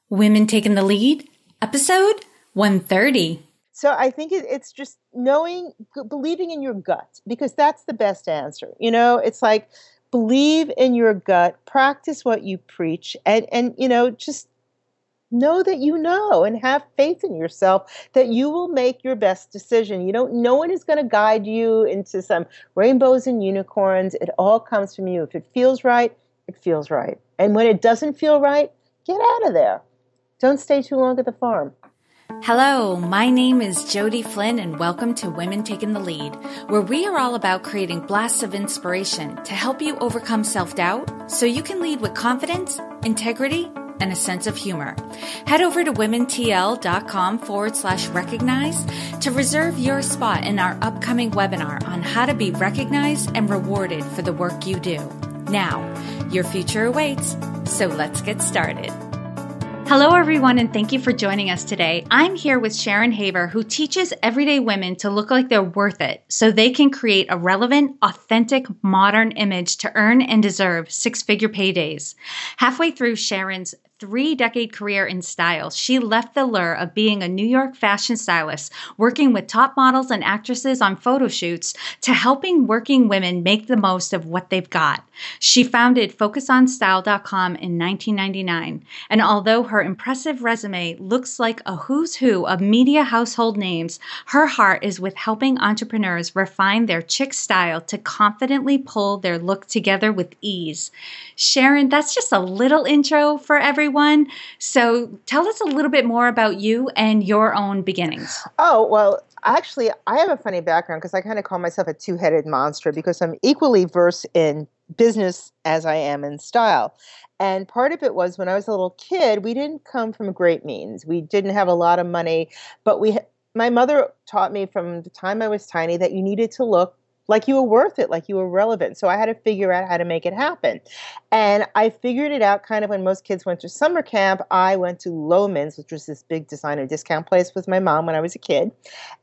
Women Taking the Lead, episode 130. So I think it's just believing in your gut, because that's the best answer. It's like, believe in your gut, practice what you preach, and just know that and have faith in yourself that you will make your best decision. No one is going to guide you into some rainbows and unicorns. It all comes from you. If it feels right, it feels right. And when it doesn't feel right, get out of there. Don't stay too long at the farm. Hello, my name is Jody Flynn and welcome to Women Taking the Lead, where we are all about creating blasts of inspiration to help you overcome self-doubt so you can lead with confidence, integrity, and a sense of humor. Head over to womentl.com/recognize to reserve your spot in our upcoming webinar on how to be recognized and rewarded for the work you do. Now, your future awaits, so let's get started. Hello, everyone, and thank you for joining us today. I'm here with Sharon Haver, who teaches everyday women to look like they're worth it so they can create a relevant, authentic, modern image to earn and deserve six-figure paydays. Halfway through Sharon's 3-decade career in style, she left the lure of being a New York fashion stylist, working with top models and actresses on photo shoots, to helping working women make the most of what they've got. She founded FocusOnStyle.com in 1999, and although her impressive resume looks like a who's who of media household names, her heart is with helping entrepreneurs refine their chic style to confidently pull their look together with ease. Sharon, that's just a little intro for everyone. So tell us a little bit more about you and your own beginnings. Oh, well, actually, I have a funny background because I kind of call myself a two-headed monster because I'm equally versed in business as I am in style. And part of it was when I was a little kid, we didn't come from great means. We didn't have a lot of money, but my mother taught me from the time I was tiny that you needed to look like you were worth it, like you were relevant. So I had to figure out how to make it happen. And I figured it out kind of when most kids went to summer camp. I went to Loehmann's, which was this big designer discount place with my mom when I was a kid.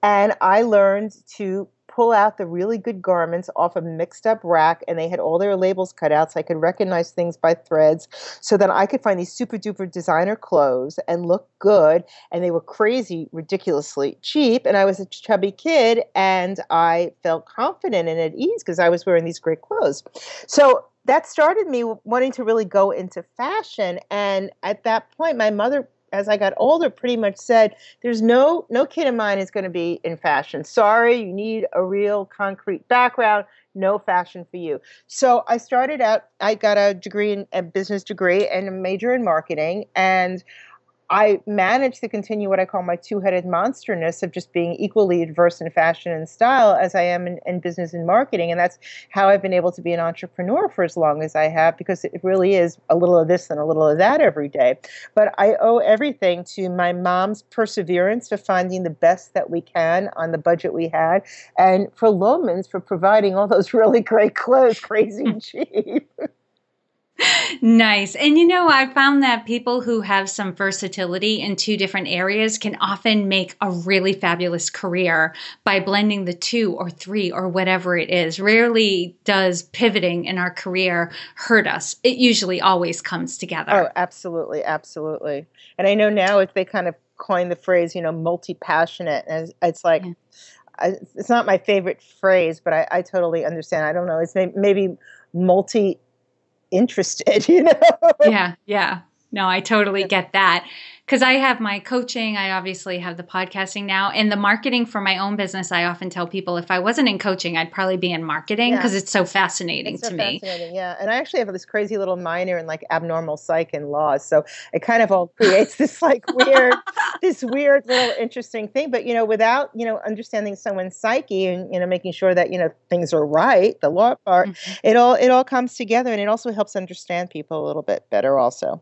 And I learned to pull out the really good garments off a mixed up rack, and they had all their labels cut out so I could recognize things by threads, so that I could find these super duper designer clothes and look good, and they were crazy, ridiculously cheap, and I was a chubby kid, and I felt confident and at ease because I was wearing these great clothes. So that started me wanting to really go into fashion, and at that point, my mother, as I got older, pretty much said, there's no kid of mine is going to be in fashion. Sorry, you need a real concrete background. No fashion for you. So I started out, I got a business degree and a major in marketing. And I managed to continue what I call my two-headed monsterness of just being equally adverse in fashion and style as I am in business and marketing. And that's how I've been able to be an entrepreneur for as long as I have, because it really is a little of this and a little of that every day. But I owe everything to my mom's perseverance for finding the best that we can on the budget we had, and for Loehmann's for providing all those really great clothes, crazy cheap. Nice. And I found that people who have some versatility in two different areas can often make a really fabulous career by blending the two or three or whatever it is. Rarely does pivoting in our career hurt us. It usually always comes together. Oh, absolutely. Absolutely. And I know now if they kind of coin the phrase, multi-passionate, and it's like, it's not my favorite phrase, but I totally understand. I don't know. It's maybe interested, Yeah. No, I totally get that. Because I have my coaching, I obviously have the podcasting now, and the marketing for my own business. I often tell people if I wasn't in coaching, I'd probably be in marketing because it's so fascinating to me. Yeah. And I actually have this crazy little minor in like abnormal psych and laws. So it kind of all creates this like weird little interesting thing. But, without, understanding someone's psyche and, making sure that, things are right, the law part, it all comes together, and it also helps understand people a little bit better also.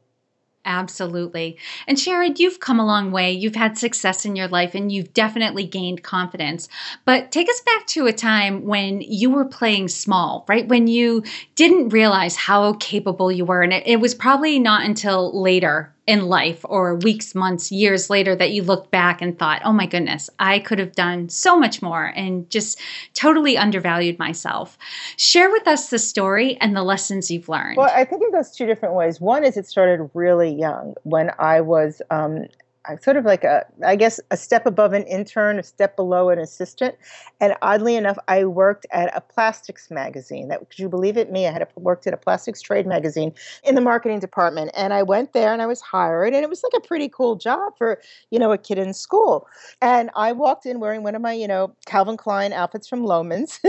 Absolutely. And Sharon, you've come a long way. You've had success in your life and you've definitely gained confidence. But take us back to a time when you were playing small, right? When you didn't realize how capable you were. And it was probably not until later in life, or weeks, months, years later, that you looked back and thought, oh my goodness, I could have done so much more and just totally undervalued myself? Share with us the story and the lessons you've learned. Well, I think it goes two different ways. One is it started really young when I was I sort of like I guess a step above an intern, a step below an assistant. And oddly enough, I worked at a plastics magazine. Could you believe it? Me, I had worked at a plastics trade magazine in the marketing department. And I went there and I was hired, and it was like a pretty cool job for, a kid in school. And I walked in wearing one of my, Calvin Klein outfits from Loehmann's.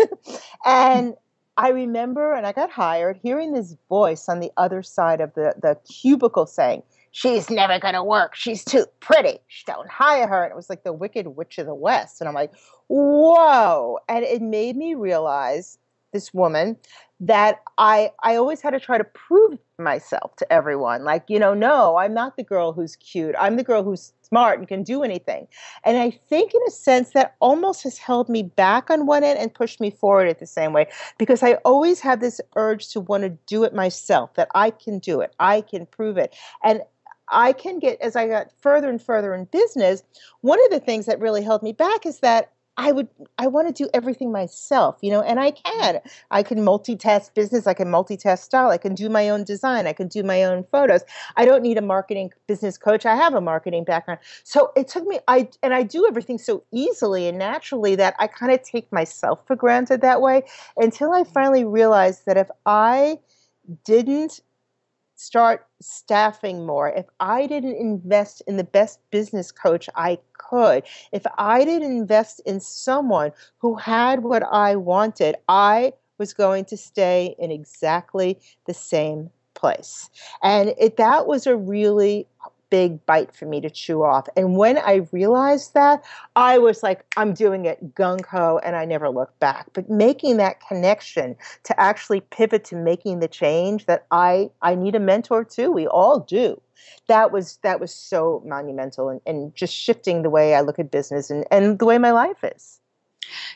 And I remember, and I got hired, hearing this voice on the other side of the cubicle saying, "She's never going to work. She's too pretty. Don't hire her." And it was like the Wicked Witch of the West. And I'm like, whoa. And it made me realize, this woman, that I always had to try to prove myself to everyone. Like, no, I'm not the girl who's cute. I'm the girl who's smart and can do anything. And I think in a sense that almost has held me back on one end and pushed me forward at the same way, because I always have this urge to want to do it myself, that I can do it. I can prove it. And I can get, as I got further and further in business, one of the things that really held me back is that I want to do everything myself, and I can. I can multitask business. I can multitask style. I can do my own design. I can do my own photos. I don't need a marketing business coach. I have a marketing background. So it took me, I do everything so easily and naturally that I kind of take myself for granted that way, until I finally realized that if I didn't start staffing more, if I didn't invest in the best business coach I could, if I didn't invest in someone who had what I wanted, I was going to stay in exactly the same place. And that was a really big bite for me to chew off. And when I realized that, I was like, I'm doing it gung-ho, and I never looked back. But making that connection to actually pivot to making the change that I need a mentor too. We all do. That was so monumental and just shifting the way I look at business and the way my life is.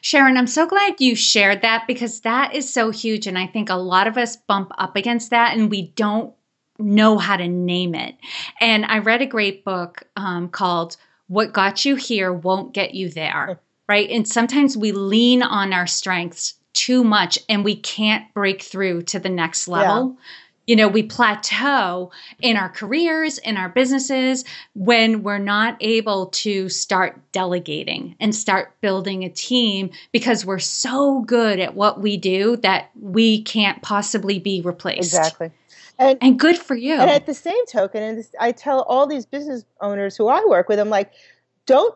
Sharon, I'm so glad you shared that, because that is so huge. And I think a lot of us bump up against that and we don't know how to name it. And I read a great book called What Got You Here Won't Get You There, right? And sometimes we lean on our strengths too much and we can't break through to the next level. Yeah. We plateau in our careers, in our businesses, when we're not able to start delegating and start building a team, because we're so good at what we do that we can't possibly be replaced. Exactly. And good for you. And at the same token, I tell all these business owners who I work with, I'm like, don't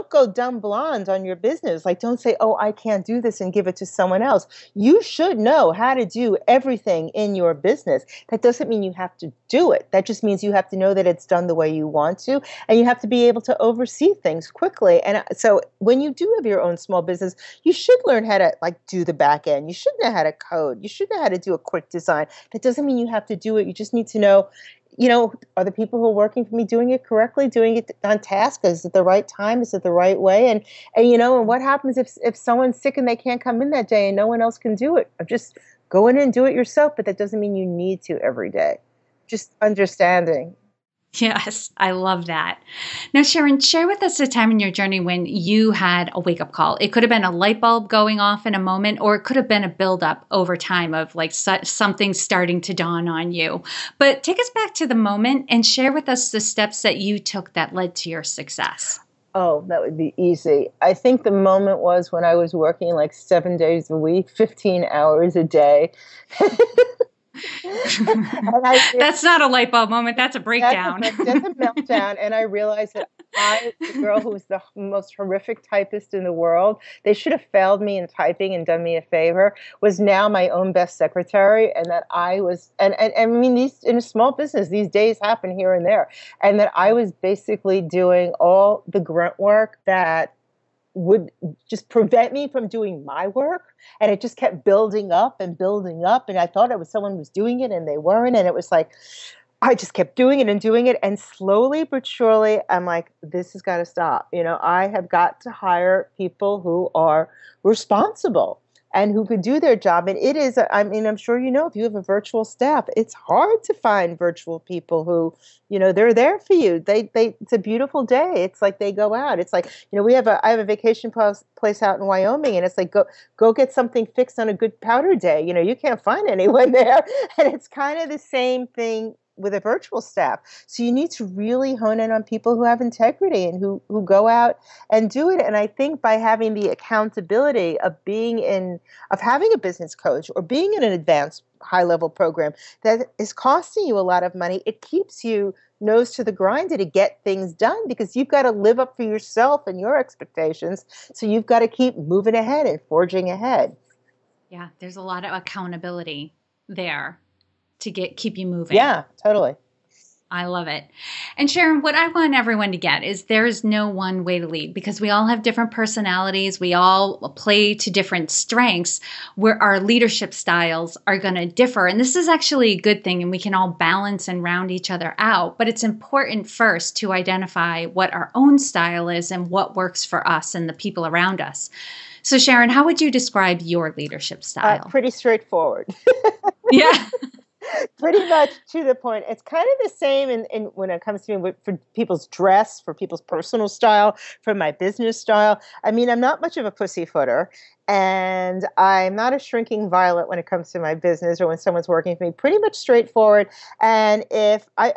go dumb blonde on your business. Like, don't say, oh, I can't do this, and give it to someone else. You should know how to do everything in your business. That doesn't mean you have to do it. That just means you have to know that it's done the way you want to, and you have to be able to oversee things quickly. And so when you do have your own small business, you should learn how to do the back end. You should know how to code. You should know how to do a quick design. That doesn't mean you have to do it. You just need to know, are the people who are working for me doing it correctly, doing it on task? Is it the right time? Is it the right way? And what happens if someone's sick and they can't come in that day and no one else can do it? Just go in and do it yourself, but that doesn't mean you need to every day. Just understanding. Yes, I love that. Now, Sharon, share with us a time in your journey when you had a wake-up call. It could have been a light bulb going off in a moment, or it could have been a buildup over time of something starting to dawn on you. But take us back to the moment and share with us the steps that you took that led to your success. Oh, that would be easy. I think the moment was when I was working 7 days a week, 15 hours a day. That's not a light bulb moment. That's a breakdown. That's a meltdown. And I realized that I, the girl who was the most horrific typist in the world, they should have failed me in typing and done me a favor, was now my own best secretary. And that I was, and I mean, in a small business, these days happen here and there. And that I was basically doing all the grunt work that would just prevent me from doing my work. And it just kept building up and building up. And I thought it was someone who was doing it and they weren't. And it was like, I just kept doing it and doing it. And slowly but surely, I'm like, this has got to stop. I have got to hire people who are responsible. and who could do their job. And it is, I mean, I'm sure you know, if you have a virtual staff, it's hard to find virtual people who, they're there for you. It's a beautiful day. It's like they go out. It's like, I have a vacation place out in Wyoming, and it's like, go get something fixed on a good powder day. You can't find anyone there. And it's kind of the same thing with a virtual staff. So you need to really hone in on people who have integrity and who go out and do it. And I think by having the accountability of having a business coach or being in an advanced high-level program that is costing you a lot of money, it keeps you nose to the grinder to get things done, because you've got to live up for yourself and your expectations. So you've got to keep moving ahead and forging ahead. Yeah, there's a lot of accountability there to keep you moving. Yeah, totally. I love it. And Sharon, what I want everyone to get is there's no one way to lead, because we all have different personalities. We all play to different strengths where our leadership styles are going to differ. And this is actually a good thing, and we can all balance and round each other out. But it's important first to identify what our own style is and what works for us and the people around us. So Sharon, how would you describe your leadership style? Pretty straightforward. Yeah. Pretty much to the point. It's kind of the same in when it comes to me for people's dress, for people's personal style, for my business style. I mean, I'm not much of a pussyfooter, and I'm not a shrinking violet when it comes to my business or when someone's working for me. Pretty much straightforward. And if I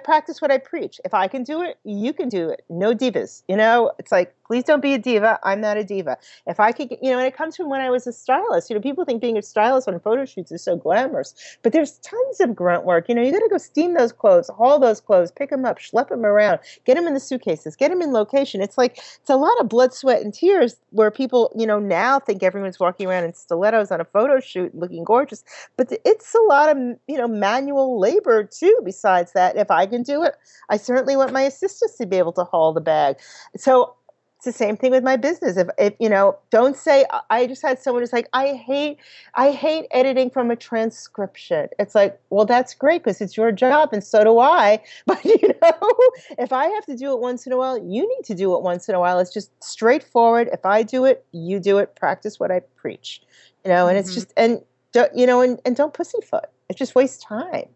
practice what I preach. If I can do it, you can do it. No divas. It's like, please don't be a diva. I'm not a diva. If I could, and it comes from when I was a stylist. People think being a stylist on photo shoots is so glamorous, but there's tons of grunt work. You got to go steam those clothes, haul those clothes, pick them up, schlep them around, get them in the suitcases, get them in location. It's a lot of blood, sweat, and tears where people, now think everyone's walking around in stilettos on a photo shoot looking gorgeous, but it's a lot of, manual labor too. Besides that, if I can do it, I certainly want my assistants to be able to haul the bag. So it's the same thing with my business. If don't say, I just had someone who's like, I hate editing from a transcription. It's like, well, that's great because it's your job and so do I. But if I have to do it once in a while, you need to do it once in a while. It's just straightforward. If I do it, you do it. Practice what I preach. And it's just and don't pussyfoot. It just wastes time.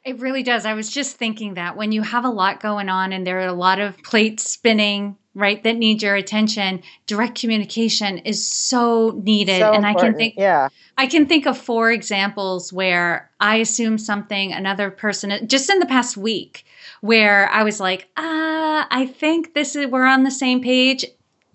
It really does. I was just thinking that when you have a lot going on and there are a lot of plates spinning, right, that need your attention, direct communication is so needed. So and important. I can think of 4 examples where I assumed something, another person, just in the past week, where I was like, I think we're on the same page,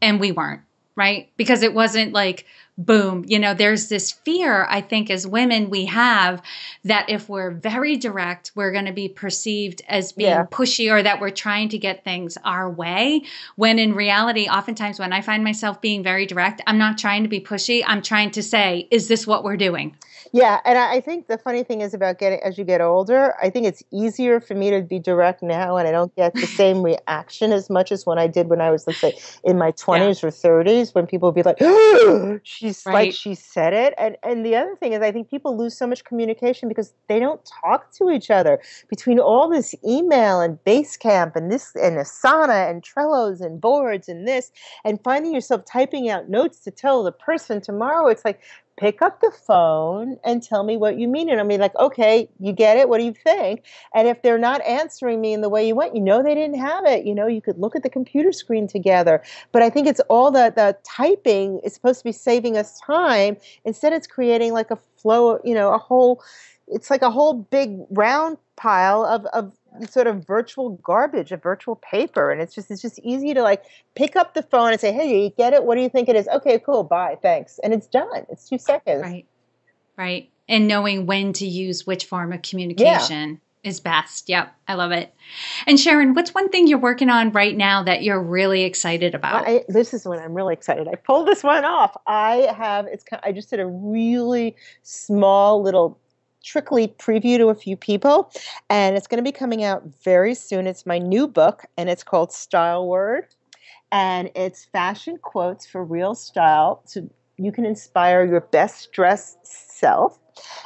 and we weren't, right? Because it wasn't like, boom, there's this fear, I think, as women we have that if we're very direct, we're going to be perceived as being pushy, or that we're trying to get things our way. When in reality, oftentimes when I find myself being very direct, I'm not trying to be pushy. I'm trying to say, is this what we're doing? Yeah. And I think the funny thing is about as you get older, I think it's easier for me to be direct now, and I don't get the same reaction as much as when I did when I was, let's say, in my 20s or 30s, when people would be like, she's like, she said it. And the other thing is, I think people lose so much communication because they don't talk to each other between all this email and Basecamp and this and Asana and Trellos and boards and this, and finding yourself typing out notes to tell the person tomorrow. It's like, pick up the phone and tell me what you mean. And I'll be like, okay, you get it. What do you think? And if they're not answering me in the way you want, they didn't have it. You could look at the computer screen together. But I think it's all the typing is supposed to be saving us time. Instead, it's creating like a flow, it's like a whole big round pile of sort of virtual garbage, of virtual paper. And it's just easy to like pick up the phone and say, hey, you get it? What do you think it is? Okay, cool. Bye. Thanks. And it's done. It's 2 seconds. Right. And knowing when to use which form of communication is best. Yep. I love it. And Sharon, what's one thing you're working on right now that you're really excited about? This is when I'm really excited. I pulled this one off. I just did a really small little trickly preview to a few people, and it's going to be coming out very soon. It's my new book, and it's called Style Word, and it's fashion quotes for real style so you can inspire your best dressed self.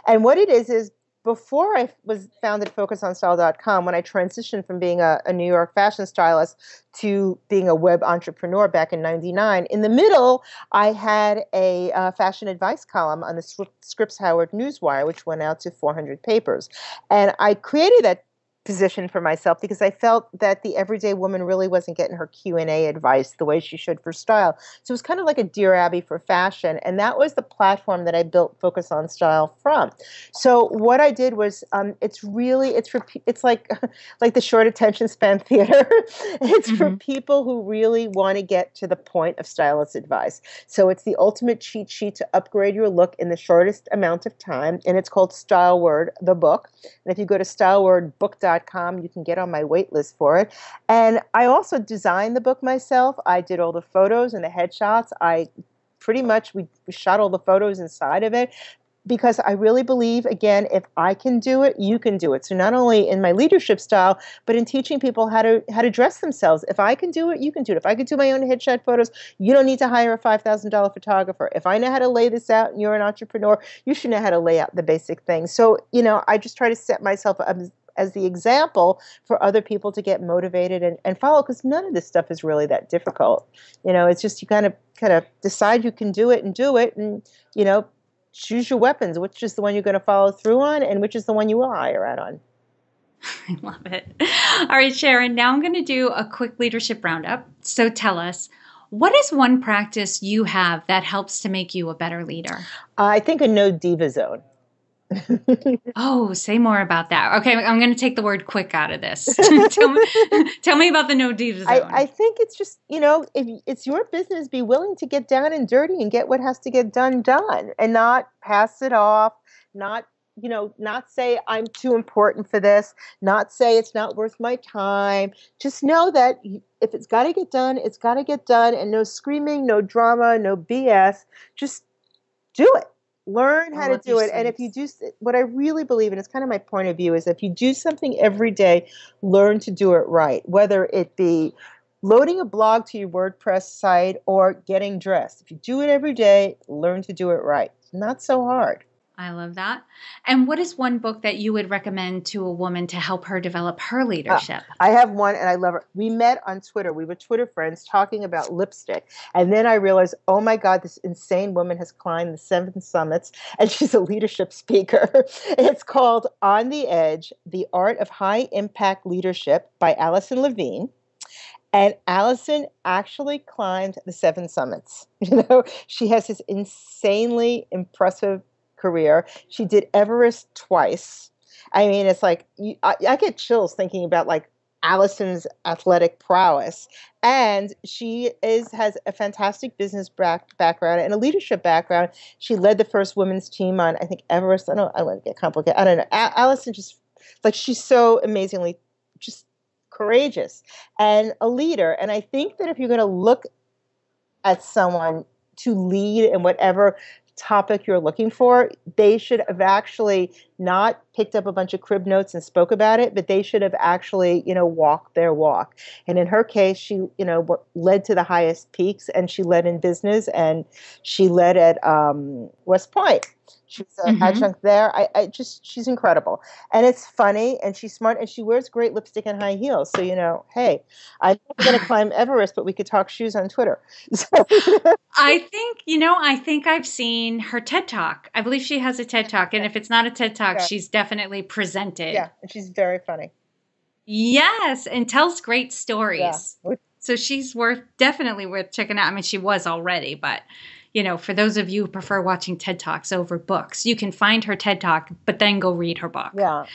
And what it is before I was founded FocusOnStyle.com, when I transitioned from being a New York fashion stylist to being a web entrepreneur back in '99, in the middle, I had a fashion advice column on the Scripps Howard Newswire, which went out to 400 papers. And I created that position for myself because I felt that the everyday woman really wasn't getting her Q&A advice the way she should for style. So it was kind of like a Dear Abby for fashion, and that was the platform that I built Focus on Style from. So what I did was, it's like like the short attention span theater. It's for people who really want to get to the point of stylist advice. So it's the ultimate cheat sheet to upgrade your look in the shortest amount of time, and it's called Style Word, the book. And if you go to stylewordbook.com, you can get on my wait list for it. And I also designed the book myself. I did all the photos and the headshots. We shot all the photos inside of it because I really believe, again, if I can do it, you can do it. So not only in my leadership style, but in teaching people how to dress themselves. If I can do it, you can do it. If I could do my own headshot photos, you don't need to hire a $5,000 photographer. If I know how to lay this out and you're an entrepreneur, you should know how to lay out the basic things. So, I just try to set myself up as the example for other people to get motivated and follow, because none of this stuff is really that difficult. It's just you kind of decide you can do it and choose your weapons, which is the one you're going to follow through on and which is the one you will hire out on. I love it. All right, Sharon, now I'm going to do a quick leadership roundup. So tell us, what is one practice you have that helps to make you a better leader? I think a no diva zone. Oh, say more about that. Okay, I'm going to take the word quick out of this. tell me about the no diva zone. I think it's just, if it's your business, be willing to get down and dirty and get what has to get done, and not pass it off, not say I'm too important for this, not say it's not worth my time. Just know that if it's got to get done, it's got to get done, and no screaming, no drama, no BS. Just do it. Learn how to do it. And if you do, what I really believe, and it's kind of my point of view, is if you do something every day, learn to do it right. Whether it be loading a blog to your WordPress site or getting dressed. If you do it every day, learn to do it right. It's not so hard. I love that. And what is one book that you would recommend to a woman to help her develop her leadership? I have one, and I love her. We met on Twitter. We were Twitter friends talking about lipstick. And then I realized, oh my God, this insane woman has climbed the 7 summits, and she's a leadership speaker. It's called On the Edge, The Art of High Impact Leadership by Allison Levine. And Allison actually climbed the 7 summits. She has this insanely impressive career. She did Everest twice. I mean, it's like I get chills thinking about like Allison's athletic prowess. And she has a fantastic business background and a leadership background. She led the first women's team on, I think, Everest. I don't want to get complicated. I don't know. Allison just, like, she's so amazingly just courageous and a leader. And I think that if you're going to look at someone to lead in whatever topic you're looking for, they should have actually not picked up a bunch of crib notes and spoke about it, but they should have actually, walked their walk. And in her case, she, led to the highest peaks, and she led in business, and she led at West Point. She was an adjunct there. She's incredible. And it's funny, and she's smart, and she wears great lipstick and high heels. So, hey, I'm not going to climb Everest, but we could talk shoes on Twitter. So. I think I've seen her TED Talk. I believe she has a TED Talk. And if it's not a TED Talk, she's definitely presented. Yeah, and she's very funny. Yes, and tells great stories. Yeah. So she's definitely worth checking out. I mean, she was already, but... for those of you who prefer watching TED Talks over books, you can find her TED Talk, but then go read her book. Yeah.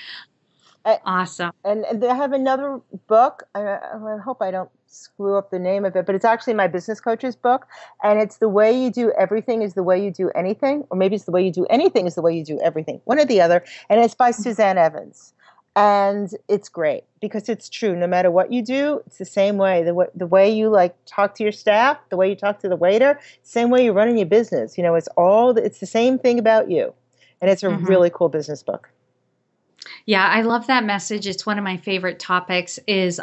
Awesome. And they have another book. I hope I don't screw up the name of it, but it's actually my business coach's book. And it's The Way You Do Everything is the Way You Do Anything. Or maybe it's The Way You Do Anything is the Way You Do Everything. One or the other. And it's by Suzanne Evans. And it's great because it's true. No matter what you do, it's the same way. The way you talk to your staff, the way you talk to the waiter, same way you're running your business. It's the same thing about you. And it's a really cool business book. Yeah, I love that message. It's one of my favorite topics is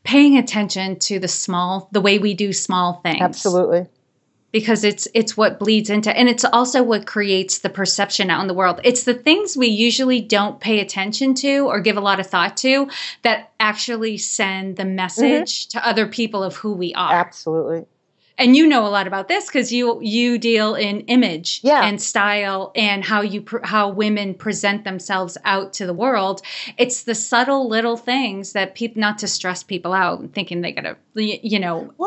paying attention to the way we do small things. Absolutely. because it's what bleeds into, and it's also what creates the perception out in the world. It's the things we usually don't pay attention to or give a lot of thought to that actually send the message to other people of who we are. Absolutely. And you know a lot about this because you deal in image and style and how women present themselves out to the world. It's the subtle little things that people, not to stress people out thinking they gotta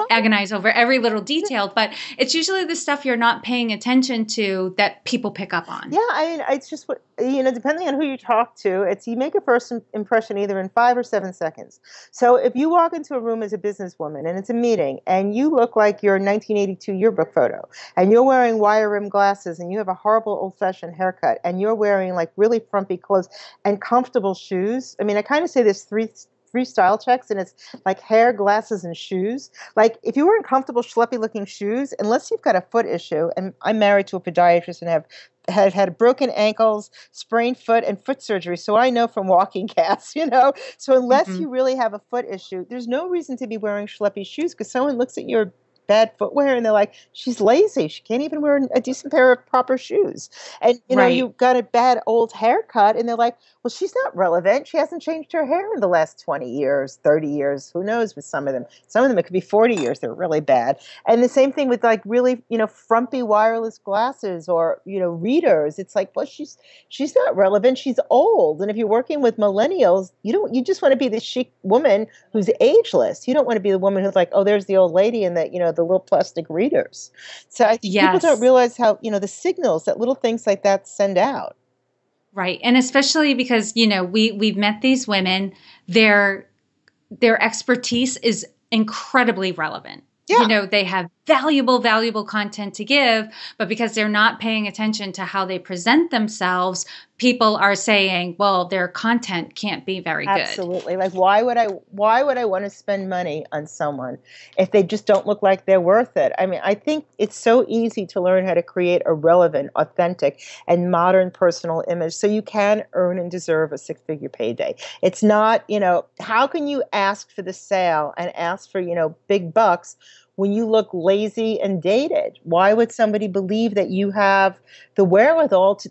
agonize over every little detail, but it's usually the stuff you're not paying attention to that people pick up on. Yeah, I mean, it's just what, depending on who you talk to, you make a first impression either in 5 or 7 seconds. So if you walk into a room as a businesswoman and it's a meeting and you look like your 1982 yearbook photo and you're wearing wire rimmed glasses and you have a horrible old-fashioned haircut and you're wearing like really frumpy clothes and comfortable shoes. I mean, I kind of say there's three style checks, and it's like hair, glasses, and shoes. Like if you wear comfortable, schleppy looking shoes, unless you've got a foot issue, and I'm married to a podiatrist and have had broken ankles, sprained foot, and foot surgery. So I know from walking casts, So unless you really have a foot issue, there's no reason to be wearing schleppy shoes because someone looks at your bad footwear and they're like, she's lazy. She can't even wear a decent pair of proper shoes. And, you've got a bad old haircut and they're like, well, she's not relevant. She hasn't changed her hair in the last 20 years, 30 years. Who knows with some of them? Some of them, it could be 40 years. They're really bad. And the same thing with like really, frumpy wireless glasses or, readers. It's like, well, she's not relevant. She's old. And if you're working with millennials, you just want to be the chic woman who's ageless. You don't want to be the woman who's like, oh, there's the old lady and the little plastic readers. So I think people don't realize how, the signals that little things like that send out. Right. And especially because, we've met these women, their expertise is incredibly relevant. Yeah. They have valuable content to give, but because they're not paying attention to how they present themselves, people are saying, well, their content can't be very good. Absolutely. Like, why would I want to spend money on someone if they just don't look like they're worth it? I mean, I think it's so easy to learn how to create a relevant, authentic, and modern personal image so you can earn and deserve a 6-figure payday. It's not, how can you ask for the sale and ask for, big bucks when you look lazy and dated? Why would somebody believe that you have the wherewithal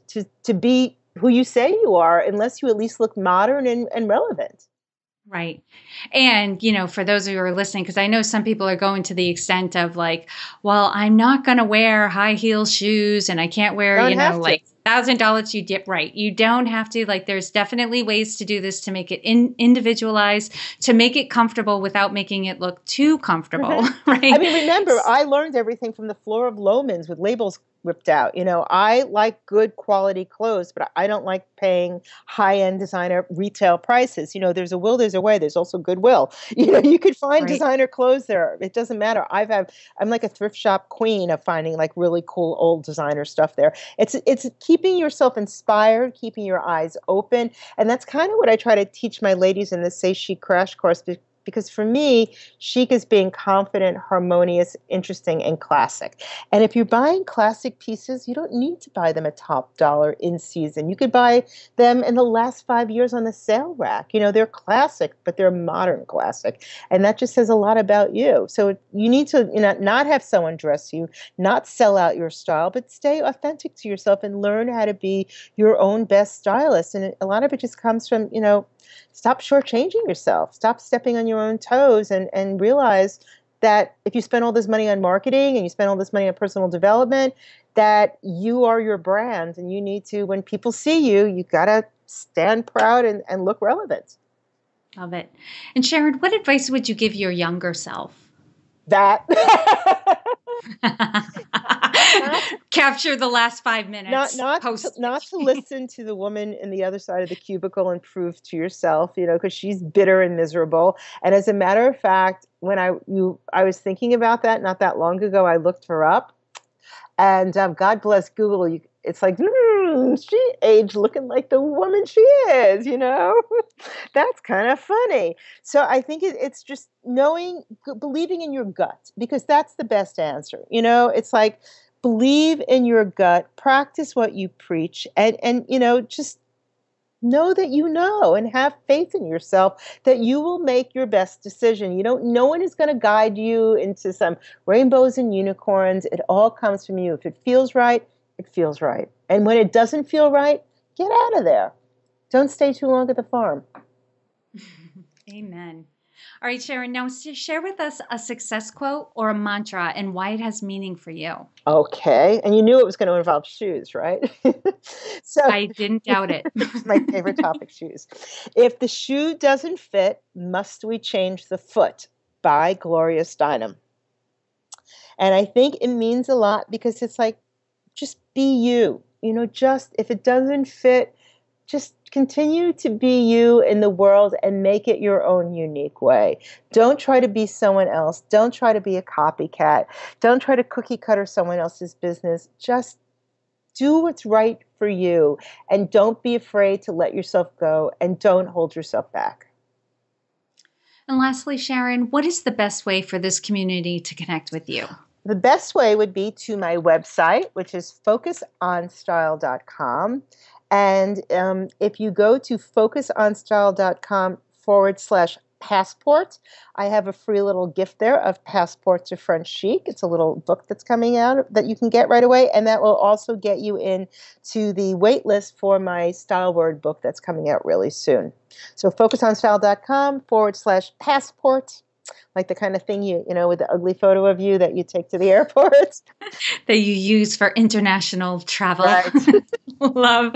to be who you say you are unless you at least look modern and relevant? Right. And, for those of you who are listening, because I know some people are going to the extent of like, well, I'm not going to wear high heel shoes and I can't wear, like $1,000 you dip. Right. You don't have to. Like, there's definitely ways to do this to make it individualized, to make it comfortable without making it look too comfortable. Right. I mean, remember, I learned everything from the floor of Loehmann's with labels ripped out. I like good quality clothes, but I don't like paying high-end designer retail prices. There's a will, there's a way. There's also goodwill. You could find designer clothes there. It doesn't matter. I'm like a thrift shop queen of finding like really cool old designer stuff there. It's keeping yourself inspired, keeping your eyes open, and that's kind of what I try to teach my ladies in this Say Chic crash course. Because for me, chic is being confident, harmonious, interesting, and classic. And if you're buying classic pieces, you don't need to buy them at top dollar in season. You could buy them in the last 5 years on the sale rack. They're classic, but they're modern classic. And that just says a lot about you. So you need to not have someone dress you, not sell out your style, but stay authentic to yourself and learn how to be your own best stylist. And a lot of it just comes from, stop shortchanging yourself. Stop stepping on your own toes and realize that if you spend all this money on marketing and you spend all this money on personal development, that you are your brand and you need to, when people see you, you got to stand proud and look relevant. Love it. And Sharon, what advice would you give your younger self? That. Capture the last 5 minutes. Not to listen to the woman in the other side of the cubicle and prove to yourself, because she's bitter and miserable. And as a matter of fact, when I was thinking about that not that long ago, I looked her up, and God bless Google. It's like she aged looking like the woman she is. That's kind of funny. So I think it's just believing in your gut, because that's the best answer. It's like, believe in your gut, practice what you preach, and just Know that you know and have faith in yourself that you will make your best decision. No one is going to guide you into some rainbows and unicorns. It all comes from you. If it feels right, it feels right. And when it doesn't feel right, get out of there. Don't stay too long at the farm. Amen. All right, Sharon, now share with us a success quote or a mantra and why it has meaning for you. Okay. And you knew it was going to involve shoes, right? So I didn't doubt it. it's my favorite topic, shoes. If the shoe doesn't fit, must we change the foot? By Gloria Steinem. And I think it means a lot because it's like, just be you. Just if it doesn't fit, just continue to be you in the world and make it your own unique way. Don't try to be someone else. Don't try to be a copycat. Don't try to cookie cutter someone else's business. Just do what's right for you, and don't be afraid to let yourself go, and don't hold yourself back. And lastly, Sharon, what is the best way for this community to connect with you? The best way would be to my website, which is focusonstyle.com. And if you go to focusonstyle.com/passport, I have a free little gift there of Passport to French Chic. It's a little book that's coming out that you can get right away, and that will also get you into the wait list for my Style Word book that's coming out really soon. So focusonstyle.com/passport. Like the kind of thing with the ugly photo of you that you take to the airport. That you use for international travel. Right. Love.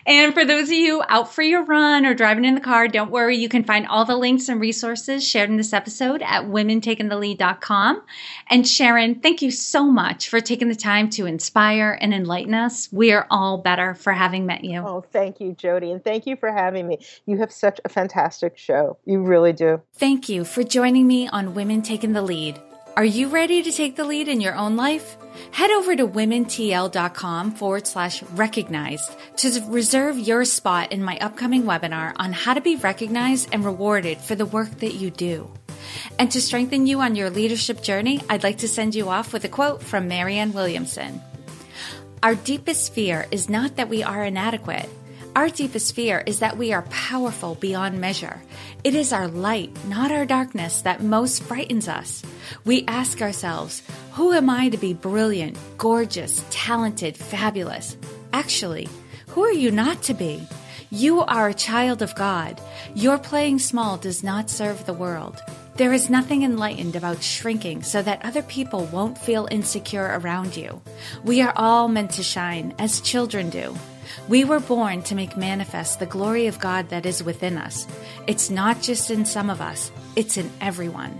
And for those of you out for your run or driving in the car, don't worry. You can find all the links and resources shared in this episode at womentakingthelead.com. And Sharon, thank you so much for taking the time to inspire and enlighten us. We are all better for having met you. Oh, thank you, Jody. And thank you for having me. You have such a fantastic show. You really do. Thank you for joining me on Women Taking the Lead. Are you ready to take the lead in your own life? Head over to womentl.com/recognized to reserve your spot in my upcoming webinar on how to be recognized and rewarded for the work that you do. And to strengthen you on your leadership journey, I'd like to send you off with a quote from Marianne Williamson. Our deepest fear is not that we are inadequate. Our deepest fear is that we are powerful beyond measure. It is our light, not our darkness, that most frightens us. We ask ourselves, who am I to be brilliant, gorgeous, talented, fabulous? Actually, who are you not to be? You are a child of God. Your playing small does not serve the world. There is nothing enlightened about shrinking so that other people won't feel insecure around you. We are all meant to shine, as children do. We were born to make manifest the glory of God that is within us. It's not just in some of us, it's in everyone.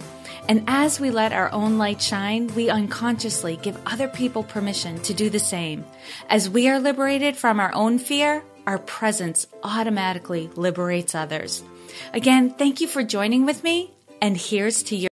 And as we let our own light shine, we unconsciously give other people permission to do the same. As we are liberated from our own fear, our presence automatically liberates others. Again, thank you for joining with me, and here's to your